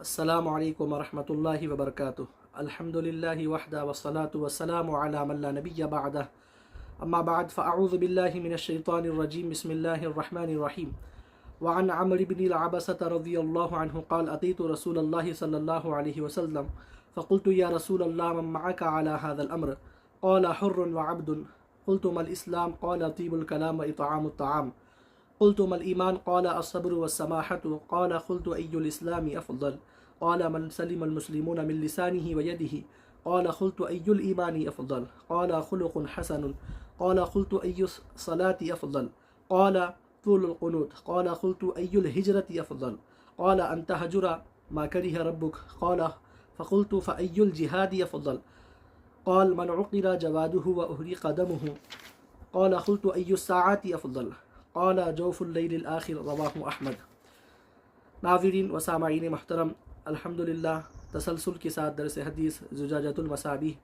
السلام علیکم ورحمۃ اللہ وبرکاتہ۔ الحمد للہ وحدہ والصلاة والسلام علی من لا نبی بعدہ، اما بعد فاعوذ باللہ من الشیطان الرجیم، بسم اللہ الرحمن الرحیم۔ وعن عمرو بن العبسة رضی اللہ عنہ قال اتیت رسول اللہ صلی اللہ علیہ وسلم فقلت یا رسول اللہ من معك على هذا الامر قال حر وعبد قلت ما الاسلام قال طيب الكلام واطعام الطعام قلت ما الإيمان قال الصبر والسماحة قال قلت أي الإسلام أفضل قال من سلم المسلمون من لسانه ويده قال قلت أي الإيمان أفضل قال خلق حسن قال قلت أي الصلاة أفضل قال طول القنوت قال قلت أي الهجرة أفضل قال أن تهجر ما كره ربك قال فقلت فأي الجهاد أفضل قال من عقر جواده وأهريق دمه قال قلت أي الساعات أفضل قال جوف اللیل الآخر رواہ احمد۔ ناظرین و سامعین محترم، الحمدللہ تسلسل کے ساتھ درس حدیث زجاجۃ المصابیح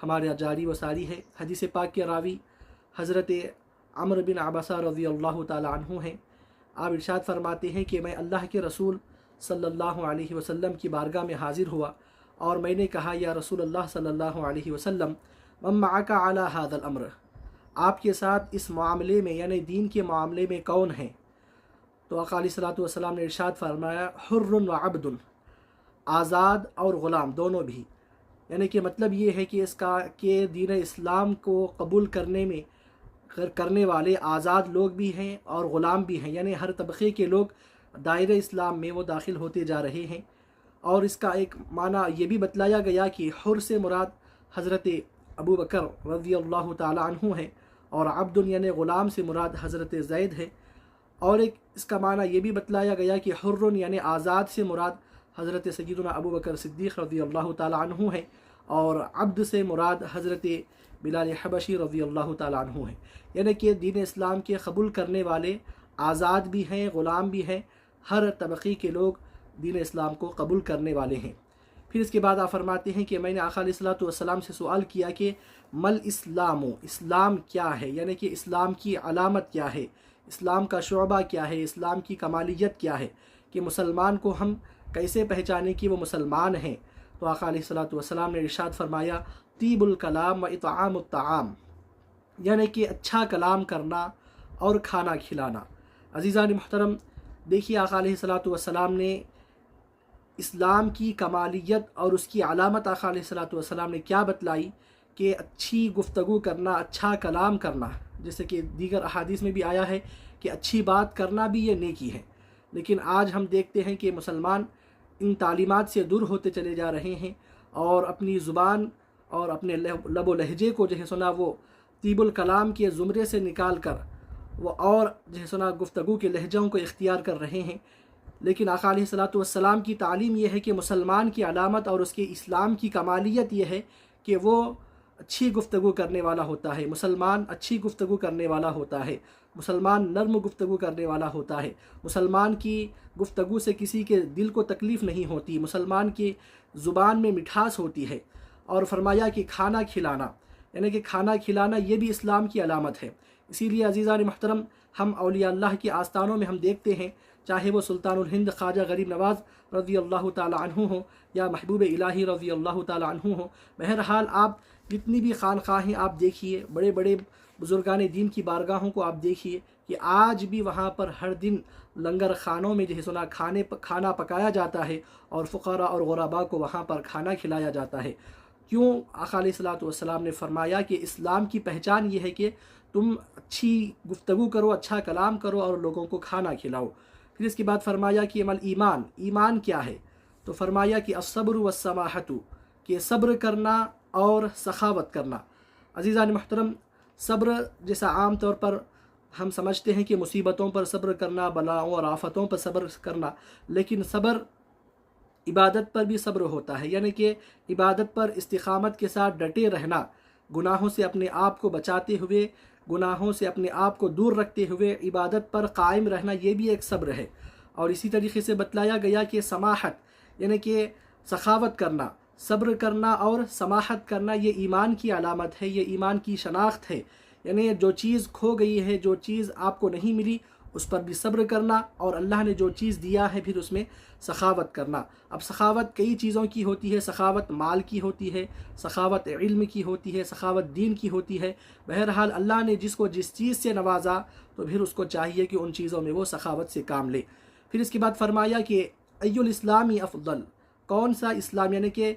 ہمارے جاری و ساری ہے۔ حدیث پاک کے راوی حضرت عمرو بن عبسہ رضی اللہ تعالی عنہ ہیں۔ آپ ارشاد فرماتے ہیں کہ میں اللہ کے رسول صلی اللہ علیہ وسلم کی بارگاہ میں حاضر ہوا اور میں نے کہا یا رسول اللہ صلی اللہ علیہ وسلم من معک علی ھذا الامر، آپ کے ساتھ اس معاملے میں یعنی دین کے معاملے میں کون ہیں؟ تو آقا علیہ الصلوۃ والسلام نے ارشاد فرمایا حر و عبد، آزاد اور غلام دونوں بھی، یعنی کہ مطلب یہ ہے کہ اس کا کہ دین اسلام کو قبول کرنے والے آزاد لوگ بھی ہیں اور غلام بھی ہیں، یعنی ہر طبقے کے لوگ دائرہ اسلام میں وہ داخل ہوتے جا رہے ہیں۔ اور اس کا ایک معنی یہ بھی بتلایا گیا کہ حر سے مراد حضرت ابو بکر رضی اللہ تعالی عنہ ہے اور عبد یعنی غلام سے مراد حضرت زید ہے۔ اور ایک اس کا معنی یہ بھی بتلایا گیا کہ حر یعنی آزاد سے مراد حضرت سیدنا ابو بکر صدیق رضی اللہ تعالی عنہ ہے اور عبد سے مراد حضرت بلال حبشی رضی اللہ تعالی عنہ ہے، یعنی کہ دین اسلام کے قبول کرنے والے آزاد بھی ہیں، غلام بھی ہیں، ہر طبقے کے لوگ دین اسلام کو قبول کرنے والے ہیں۔ پھر اس کے بعد آپ فرماتے ہیں کہ میں نے آقا علیہ الصلوۃ والسلام سے سوال کیا کہ مل اسلام، اسلام کیا ہے، یعنی کہ اسلام کی علامت کیا ہے، اسلام کا شعبہ کیا ہے، اسلام کی کمالیت کیا ہے، کہ مسلمان کو ہم کیسے پہچانیں کہ وہ مسلمان ہیں؟ تو آقا علیہ الصلوۃ والسلام نے ارشاد فرمایا طیب الکلام و اطعام الطعام، یعنی کہ اچھا کلام کرنا اور کھانا کھلانا۔ عزیزان محترم، دیکھیے آقا علیہ الصلوۃ والسلام نے اسلام کی کمالیت اور اس کی علامت آقا علیہ الصلوۃ والسلام نے کیا بتلائی کہ اچھی گفتگو کرنا، اچھا کلام کرنا، جیسے کہ دیگر احادیث میں بھی آیا ہے کہ اچھی بات کرنا بھی یہ نیکی ہے۔ لیکن آج ہم دیکھتے ہیں کہ مسلمان ان تعلیمات سے دور ہوتے چلے جا رہے ہیں اور اپنی زبان اور اپنے لب و لہجے کو جو ہے سنا وہ طیب الکلام کے زمرے سے نکال کر وہ اور جو ہے سنا گفتگو کے لہجوں کو اختیار کر رہے ہیں۔ لیکن آقا علیہ الصلوۃ والسلام کی تعلیم یہ ہے کہ مسلمان کی علامت اور اس کے اسلام کی کمالیت یہ ہے کہ وہ اچھی گفتگو کرنے والا ہوتا ہے، مسلمان اچھی گفتگو کرنے والا ہوتا ہے، مسلمان نرم گفتگو کرنے والا ہوتا ہے، مسلمان کی گفتگو سے کسی کے دل کو تکلیف نہیں ہوتی، مسلمان کی زبان میں مٹھاس ہوتی ہے۔ اور فرمایا کہ کھانا کھلانا، یعنی کہ کھانا کھلانا یہ بھی اسلام کی علامت ہے۔ اسی لیے عزیزان محترم، ہم اولیاء اللہ کے آستانوں میں ہم دیکھتے ہیں، چاہے وہ سلطان الہند خواجہ غریب نواز رضی اللہ تعالی عنہ ہو یا محبوب الہی رضی اللہ تعالی عنہ ہو، بہرحال آپ جتنی بھی خانقاہیں آپ دیکھیے، بڑے بڑے بزرگان دین کی بارگاہوں کو آپ دیکھیے کہ آج بھی وہاں پر ہر دن لنگر خانوں میں جو ہے سنا کھانا پکایا جاتا ہے اور فقراء اور غرباء کو وہاں پر کھانا کھلایا جاتا ہے۔ کیوں؟ آقا علیہ الصلوۃ والسلام نے فرمایا کہ اسلام کی پہچان یہ ہے کہ تم اچھی گفتگو کرو، اچھا کلام کرو اور لوگوں کو کھانا کھلاؤ۔ پھر اس کے بعد فرمایا کہ مل ایمان، ایمان کیا ہے؟ تو فرمایا کہ الصبر والسماحۃ، کہ صبر کرنا اور سخاوت کرنا۔ عزیزان محترم، صبر جیسا عام طور پر ہم سمجھتے ہیں کہ مصیبتوں پر صبر کرنا، بلاؤں اور آفتوں پر صبر کرنا، لیکن صبر عبادت پر بھی صبر ہوتا ہے، یعنی کہ عبادت پر استقامت کے ساتھ ڈٹے رہنا، گناہوں سے اپنے آپ کو بچاتے ہوئے، گناہوں سے اپنے آپ کو دور رکھتے ہوئے عبادت پر قائم رہنا، یہ بھی ایک صبر ہے۔ اور اسی طریقے سے بتلایا گیا کہ سماحت یعنی کہ سخاوت کرنا، صبر کرنا اور سماحت کرنا یہ ایمان کی علامت ہے، یہ ایمان کی شناخت ہے۔ یعنی جو چیز کھو گئی ہے، جو چیز آپ کو نہیں ملی، اس پر بھی صبر کرنا، اور اللہ نے جو چیز دیا ہے پھر اس میں سخاوت کرنا۔ اب سخاوت کئی چیزوں کی ہوتی ہے، سخاوت مال کی ہوتی ہے، سخاوت علم کی ہوتی ہے، سخاوت دین کی ہوتی ہے۔ بہرحال اللہ نے جس کو جس چیز سے نوازا تو پھر اس کو چاہیے کہ ان چیزوں میں وہ سخاوت سے کام لے۔ پھر اس کے بعد فرمایا کہ ای الاسلامی افضل، کون سا اسلام یعنی کہ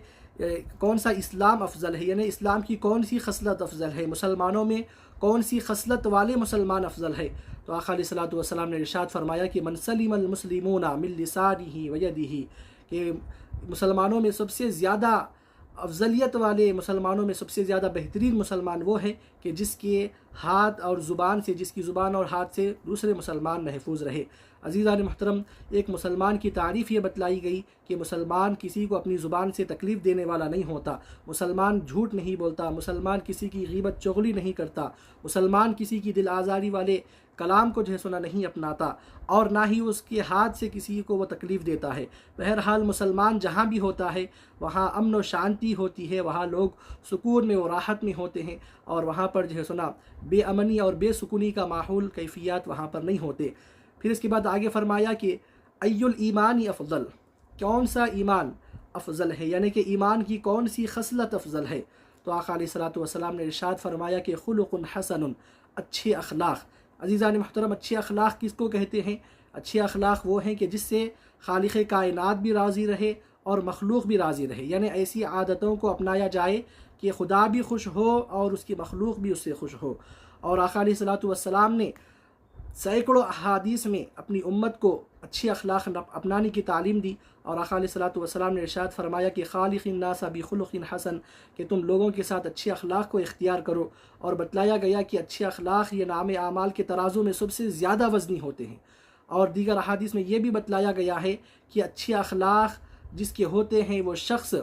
کون سا اسلام افضل ہے، یعنی اسلام کی کون سی خصلت افضل ہے، مسلمانوں میں کون سی خصلت والے مسلمان افضل ہے۔ تو آقا علیہ الصلوۃ والسلام نے ارشاد فرمایا کہ من سلم المسلمون من لسانہ ویدہ، کہ مسلمانوں میں سب سے زیادہ افضلیت والے، مسلمانوں میں سب سے زیادہ بہترین مسلمان وہ ہے کہ جس کے ہاتھ اور زبان سے، جس کی زبان اور ہاتھ سے دوسرے مسلمان محفوظ رہے۔ عزیزان محترم، ایک مسلمان کی تعریف یہ بتلائی گئی کہ مسلمان کسی کو اپنی زبان سے تکلیف دینے والا نہیں ہوتا، مسلمان جھوٹ نہیں بولتا، مسلمان کسی کی غیبت چغلی نہیں کرتا، مسلمان کسی کی دل آزاری والے کلام کو سنا نہیں اپناتا، اور نہ ہی اس کے ہاتھ سے کسی کو وہ تکلیف دیتا ہے۔ بہرحال مسلمان جہاں بھی ہوتا ہے وہاں امن و شانتی ہوتی ہے، وہاں لوگ سکون میں و راحت میں ہوتے ہیں، اور وہاں پر سنا بے امنی اور بے سکونی کا ماحول، کیفیات وہاں پر نہیں ہوتے۔ پھر اس کے بعد آگے فرمایا کہ ای الایمان افضل، کون سا ایمان افضل ہے، یعنی کہ ایمان کی کون سی خصلت افضل ہے۔ تو آقا علیہ الصلوۃ والسلام نے ارشاد فرمایا کہ خلق حسن، اچھے اخلاق۔ عزیزان محترم، اچھے اخلاق کس کو کہتے ہیں؟ اچھے اخلاق وہ ہیں کہ جس سے خالق کائنات بھی راضی رہے اور مخلوق بھی راضی رہے، یعنی ایسی عادتوں کو اپنایا جائے کہ خدا بھی خوش ہو اور اس کی مخلوق بھی اس سے خوش ہو۔ اور آقا علیہ الصلوۃ والسلام نے سینکڑوں احادیث میں اپنی امت کو اچھے اخلاق اپنانے کی تعلیم دی، اور آقا علیہ الصلوۃ والسلام نے ارشاد فرمایا کہ خالق الناس بخلق حسن، کہ تم لوگوں کے ساتھ اچھے اخلاق کو اختیار کرو، اور بتلایا گیا کہ اچھے اخلاق یہ نام اعمال کے ترازو میں سب سے زیادہ وزنی ہوتے ہیں۔ اور دیگر احادیث میں یہ بھی بتلایا گیا ہے کہ اچھے اخلاق جس کے ہوتے ہیں وہ شخص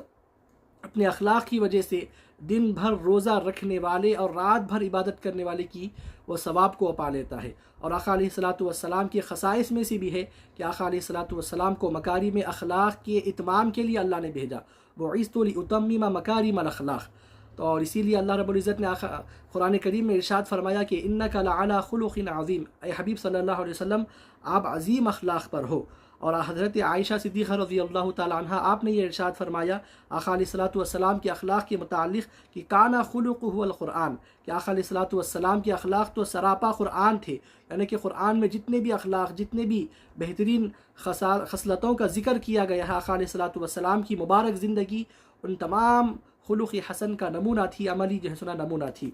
اپنے اخلاق کی وجہ سے دن بھر روزہ رکھنے والے اور رات بھر عبادت کرنے والے کی وہ ثواب کو پا لیتا ہے۔ اور آقا علیہ الصلوۃ والسلام کی خصائص میں سے بھی ہے کہ آقا علیہ الصلوۃ والسلام کو مکارم اخلاق کے اتمام کے لیے اللہ نے بھیجا، بعثت لأتمم مکارم الاخلاق۔ تو اور اسی لیے اللہ رب العزت نے قرآن کریم میں ارشاد فرمایا کہ انک لعلی خلق عظیم، اے حبیب صلی اللہ علیہ وسلم آپ عظیم اخلاق پر ہو۔ اور حضرت عائشہ صدیقہ رضی اللہ تعالی عنہ آپ نے یہ ارشاد فرمایا آقا علیہ الصلوۃ والسلام کے اخلاق کے متعلق کہ کانا خلقہ القرآن، کہ آقا علیہ الصلوۃ والسلام کے اخلاق تو سراپا قرآن تھے، یعنی کہ قرآن میں جتنے بھی اخلاق، جتنے بھی بہترین خصلتوں کا ذکر کیا گیا ہے، آقا علیہ الصلوۃ والسلام کی مبارک زندگی ان تمام خلق حسن کا نمونہ تھی، عملی نمونہ تھی۔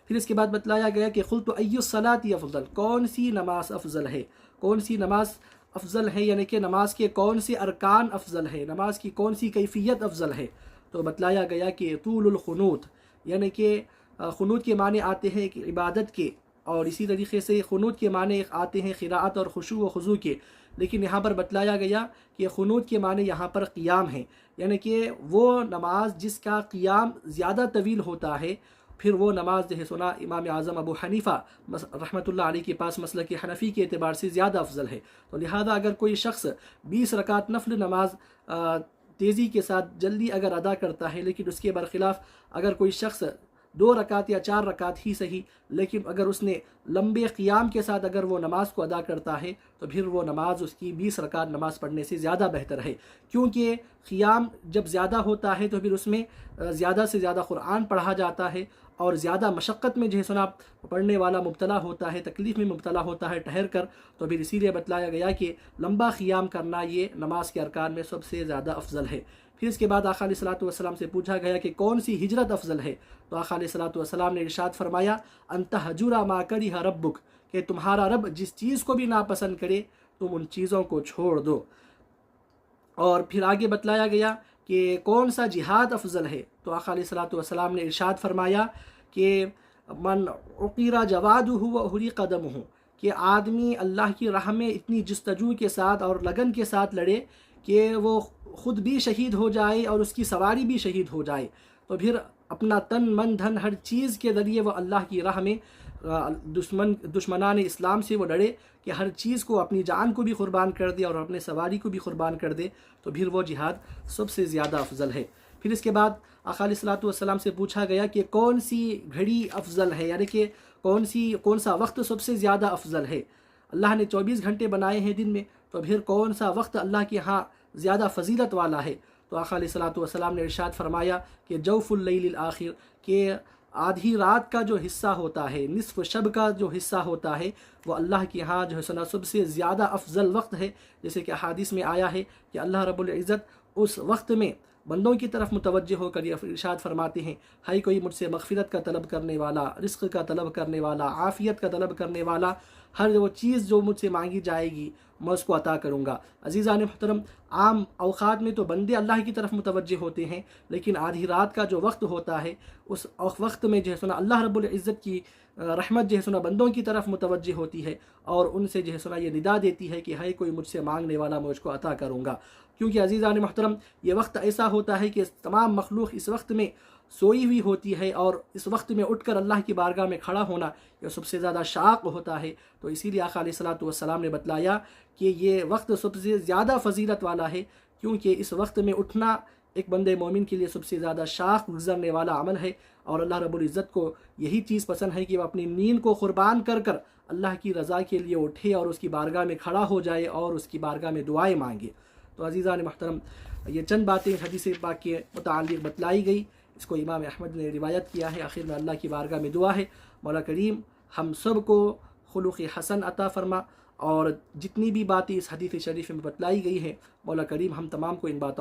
پھر اس کے بعد بتلایا گیا کہ قلت ای الصلاۃ افضل، کون سی نماز افضل ہے، کون سی نماز افضل ہے، یعنی کہ نماز کے کون سے ارکان افضل ہے، نماز کی کون سی کیفیت افضل ہے۔ تو بتلایا گیا کہ طول القنوت، یعنی کہ قنوت کے معنی آتے ہیں کہ عبادت کے، اور اسی طریقے سے قنوت کے معنی آتے ہیں قراءت اور خشوع و خضوع کے، لیکن یہاں پر بتلایا گیا کہ قنوت کے معنی یہاں پر قیام ہیں، یعنی کہ وہ نماز جس کا قیام زیادہ طویل ہوتا ہے، پھر وہ نماز سنا امام اعظم ابو حنیفہ رحمۃ اللہ علیہ کے پاس مسلک حنفی کے اعتبار سے زیادہ افضل ہے۔ تو لہذا اگر کوئی شخص 20 رکعت نفل نماز تیزی کے ساتھ جلدی اگر ادا کرتا ہے، لیکن اس کے برخلاف اگر کوئی شخص 2 رکعت یا 4 رکعت ہی صحیح، لیکن اگر اس نے لمبے قیام کے ساتھ اگر وہ نماز کو ادا کرتا ہے تو پھر وہ نماز اس کی 20 رکعت نماز پڑھنے سے زیادہ بہتر ہے، کیونکہ قیام جب زیادہ ہوتا ہے تو پھر اس میں زیادہ سے زیادہ قرآن پڑھا جاتا ہے، اور زیادہ مشقت میں سنا پڑھنے والا مبتلا ہوتا ہے، تکلیف میں مبتلا ہوتا ہے ٹھہر کر، تو پھر اسی لیے بتلایا گیا کہ لمبا قیام کرنا یہ نماز کے ارکان میں سب سے زیادہ افضل ہے۔ پھر اس کے بعد آقا علیہ الصلوۃ والسلام سے پوچھا گیا کہ کون سی ہجرت افضل ہے، تو آقا علیہ الصلوۃ والسلام نے ارشاد فرمایا ان تہجر ما کرہ ربک، کہ تمہارا رب جس چیز کو بھی ناپسند کرے تم ان چیزوں کو چھوڑ دو۔ اور پھر آگے بتلایا گیا کہ کون سا جہاد افضل ہے، تو آقا علیہ الصلوۃ والسلام نے ارشاد فرمایا کہ من عقیر جوادہ واحرق دمہ، کہ آدمی اللہ کی راہ میں اتنی جستجو کے ساتھ اور لگن کے ساتھ لڑے کہ وہ خود بھی شہید ہو جائے اور اس کی سواری بھی شہید ہو جائے، تو پھر اپنا تن من دھن ہر چیز کے ذریعے وہ اللہ کی راہ میں دشمنان اسلام سے وہ لڑے کہ ہر چیز کو، اپنی جان کو بھی قربان کر دے اور اپنے سواری کو بھی قربان کر دے، تو پھر وہ جہاد سب سے زیادہ افضل ہے۔ پھر اس کے بعد آقا علیہ الصلوۃ والسلام سے پوچھا گیا کہ کون سی گھڑی افضل ہے، یعنی کہ کون سا وقت سب سے زیادہ افضل ہے، اللہ نے 24 گھنٹے بنائے ہیں دن میں، تو پھر کون سا وقت اللہ کے ہاں زیادہ فضیلت والا ہے؟ تو آقا علیہ الصلوۃ والسلام نے ارشاد فرمایا کہ جوف اللیل الآخر، کہ آدھی رات کا جو حصہ ہوتا ہے، نصف شب کا جو حصہ ہوتا ہے، وہ اللہ کے ہاں جو ہے سنا سب سے زیادہ افضل وقت ہے۔ جیسے کہ احادیث میں آیا ہے کہ اللہ رب العزت اس وقت میں بندوں کی طرف متوجہ ہو کر یہ ارشاد فرماتے ہیں، ہے کوئی مجھ سے مغفرت کا طلب کرنے والا، رزق کا طلب کرنے والا، عافیت کا طلب کرنے والا، ہر وہ چیز جو مجھ سے مانگی جائے گی میں اس کو عطا کروں گا۔ عزیزان محترم، عام اوقات میں تو بندے اللہ کی طرف متوجہ ہوتے ہیں، لیکن آدھی رات کا جو وقت ہوتا ہے اس وقت میں جو ہے سنا اللہ رب العزت کی رحمت جو ہے سنا بندوں کی طرف متوجہ ہوتی ہے، اور ان سے جو ہے سنا یہ ندا دیتی ہے کہ ہے کوئی مجھ سے مانگنے والا، میں اس کو عطا کروں گا۔ کیونکہ عزیزان محترم، یہ وقت ایسا ہوتا ہے کہ تمام مخلوق اس وقت میں سوئی ہوئی ہوتی ہے، اور اس وقت میں اٹھ کر اللہ کی بارگاہ میں کھڑا ہونا یہ سب سے زیادہ شاق ہوتا ہے۔ تو اسی لیے آقا علیہ الصلوۃ والسلام نے بتلایا کہ یہ وقت سب سے زیادہ فضیلت والا ہے، کیونکہ اس وقت میں اٹھنا ایک بندے مومن کے لیے سب سے زیادہ شاق گزرنے والا عمل ہے، اور اللہ رب العزت کو یہی چیز پسند ہے کہ وہ اپنی نیند کو قربان کر کر اللہ کی رضا کے لیے اٹھے اور اس کی بارگاہ میں کھڑا ہو جائے اور اس کی بارگاہ میں دعائیں مانگے۔ تو عزیزان محترم، یہ چند باتیں حدیث پاک کے متعلق بتلائی گئی، اس کو امام احمد نے روایت کیا ہے۔ آخر میں اللہ کی بارگاہ میں دعا ہے مولا کریم ہم سب کو خلق حسن عطا فرما، اور جتنی بھی باتیں اس حدیث شریف میں بتلائی گئی ہیں مولا کریم ہم تمام کو ان باتوں